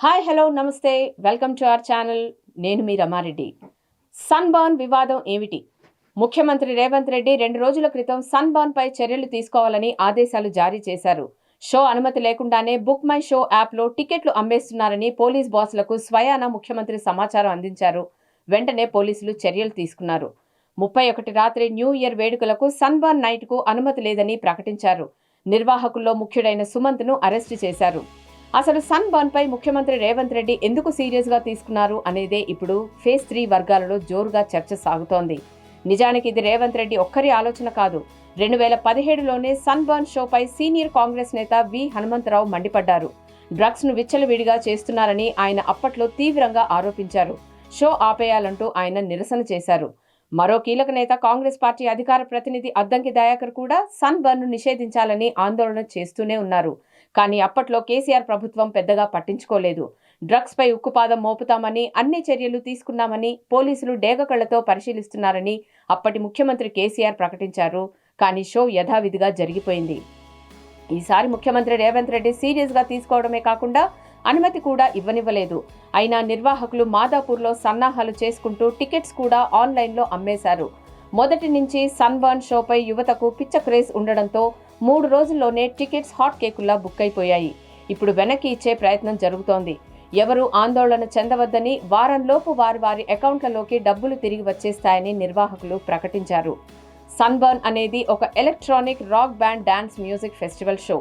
Hi hello నమస్తే welcome to our channel. నేను మీ Rama Reddy. Sunburn వివాదం ఏమిటి? ముఖ్యమంత్రి రేవంత్ రెడ్డి 2 రోజుల క్రితం సన్బర్న్ పై చర్యలు తీసుకోవాలని ఆదేశాలు జారీ చేశారు. షో అనుమతి లేకుండానే బుక్ మై షో యాప్లో టికెట్లు అమ్మేస్తున్నారని పోలీస్ బాస్లకు స్వయాన ముఖ్యమంత్రి సమాచారం అందించారు. వెంటనే పోలీసులు చర్యలు తీసుకున్నారు. 31 రాత్రి న్యూ ఇయర్ వేడుకలకు సన్బర్న్ నైట్కు అనుమతి లేదని ప్రకటించారు. నిర్వాహకుల్లో ముఖ్యుడైన సుమంత్ను అరెస్టు చేశారు. అసలు సన్బర్న్ పై ముఖ్యమంత్రి రేవంత్ రెడ్డి ఎందుకు సీరియస్ గా తీసుకున్నారు అనేదే ఇప్పుడు ఫేజ్ 3 వర్గాలలో జోరుగా చర్చ సాగుతోంది. నిజానికి ఇది రేవంత్ రెడ్డి ఒక్కరి ఆలోచన కాదు. 2017లోనే సన్బర్న్ షోపై సీనియర్ కాంగ్రెస్ నేత వి హనుమంతరావు మండిపడ్డారు. డ్రగ్స్ ను విచ్చలవిడిగా చేస్తున్నారని ఆయన అప్పట్లో తీవ్రంగా ఆరోపించారు. షో ఆపేయాలంటూ ఆయన నిరసన చేశారు. మరో కీలక నేత కాంగ్రెస్ పార్టీ అధికార ప్రతినిధి అద్దంకి దయాకర్ కూడా సన్బర్న్ ను నిషేధించాలని ఆందోళన చేస్తూనే ఉన్నారు. కానీ అప్పట్లో కేసీఆర్ ప్రభుత్వం పెద్దగా పట్టించుకోలేదు. డ్రగ్స్ పై ఉక్కుపాదం మోపుతామని, అన్ని చర్యలు తీసుకున్నామని, పోలీసులు డేగకళ్లతో పరిశీలిస్తున్నారని అప్పటి ముఖ్యమంత్రి కేసీఆర్ ప్రకటించారు. కానీ షో యథావిధిగా జరిగిపోయింది. ఈసారి ముఖ్యమంత్రి రేవంత్ రెడ్డి సీరియస్ గా తీసుకోవడమే కాకుండా అనుమతి కూడా ఇవ్వనివ్వలేదు. అయినా నిర్వాహకులు మాదాపూర్లో సన్నాహాలు చేసుకుంటూ టికెట్స్ కూడా ఆన్లైన్లో అమ్మేశారు. మొదటి నుంచి సన్బర్న్ షోపై యువతకు పిచ్చ క్రేజ్ ఉండడంతో 3 రోజుల్లోనే టికెట్స్ హాట్ కేకుల్లా బుక్ అయిపోయాయి. ఇప్పుడు వెనక్కి ఇచ్చే ప్రయత్నం జరుగుతోంది. ఎవరూ ఆందోళన చెందవద్దని, వారంలోపు వారి అకౌంట్లలోకి డబ్బులు తిరిగి వచ్చేస్తాయని నిర్వాహకులు ప్రకటించారు. సన్బర్న్ అనేది ఒక electronic rock band dance music festival show.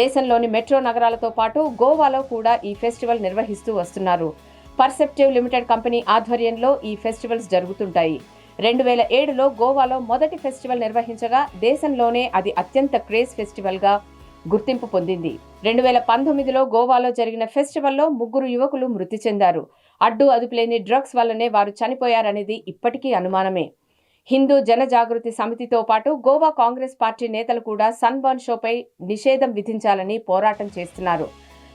దేశంలోని మెట్రో నగరాలతో పాటు గోవాలో కూడా ఈ ఫెస్టివల్ నిర్వహిస్తూ వస్తున్నారు. పర్సెప్టివ్ లిమిటెడ్ కంపెనీ ఆధ్వర్యంలో ఈ ఫెస్టివల్స్ జరుగుతుంటాయి. 2007లో గోవాలో మొదటి ఫెస్టివల్ నిర్వహించగా దేశంలోనే అది అత్యంత క్రేజ్ ఫెస్టివల్గా గుర్తింపు పొందింది. 2019లో గోవాలో జరిగిన ఫెస్టివల్లో 3 యువకులు మృతి చెందారు. అడ్డు అదుపులేని డ్రగ్స్ వల్లనే వారు చనిపోయారనేది ఇప్పటికీ అనుమానమే. హిందూ జనజాగృతి సమితితో పాటు గోవా కాంగ్రెస్ పార్టీ నేతలు కూడా సన్బర్న్ షోపై నిషేధం విధించాలని పోరాటం చేస్తున్నారు.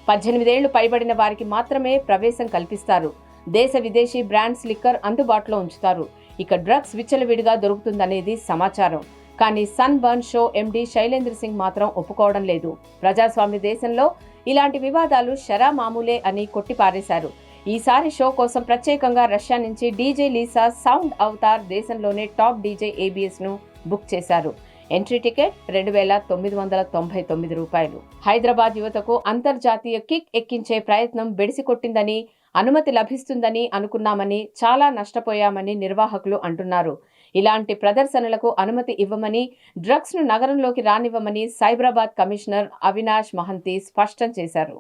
18 ఏళ్లు పైబడిన వారికి మాత్రమే ప్రవేశం కల్పిస్తారు. దేశ విదేశీ బ్రాండ్స్ లిక్కర్ అందుబాటులో ఉంచుతారు. ఇక డ్రగ్స్ విచ్చలవిడిగా దొరుకుతుందనేది సమాచారం. కానీ sunburn show MD Shailendra Singh మాత్రం ఒప్పుకోవడం లేదు. ప్రజాస్వామ్య దేశంలో ఇలాంటి వివాదాలు షరా మామూలే అని కొట్టిపారేశారు. ఈసారి షో కోసం ప్రత్యేకంగా రష్యా నుంచి డీజే లీసా సౌండ్ అవతార్ దేశంలోనే టాప్ డీజే ABS ను బుక్ చేశారు. ఎంట్రీ టికెట్ 2,999 రూపాయలు. హైదరాబాద్ యువతకు అంతర్జాతీయ కిక్ ఎక్కించే ప్రయత్నం బెడిసికొట్టిందని, అనుమతి లభిస్తుందని అనుకున్నామని, చాలా నష్టపోయామని నిర్వాహకులు అంటున్నారు. ఇలాంటి ప్రదర్శనలకు అనుమతి ఇవ్వమని, డ్రగ్స్ ను నగరంలోకి రానివ్వమని సైబరాబాద్ కమిషనర్ అవినాష్ మహంతి స్పష్టం చేశారు.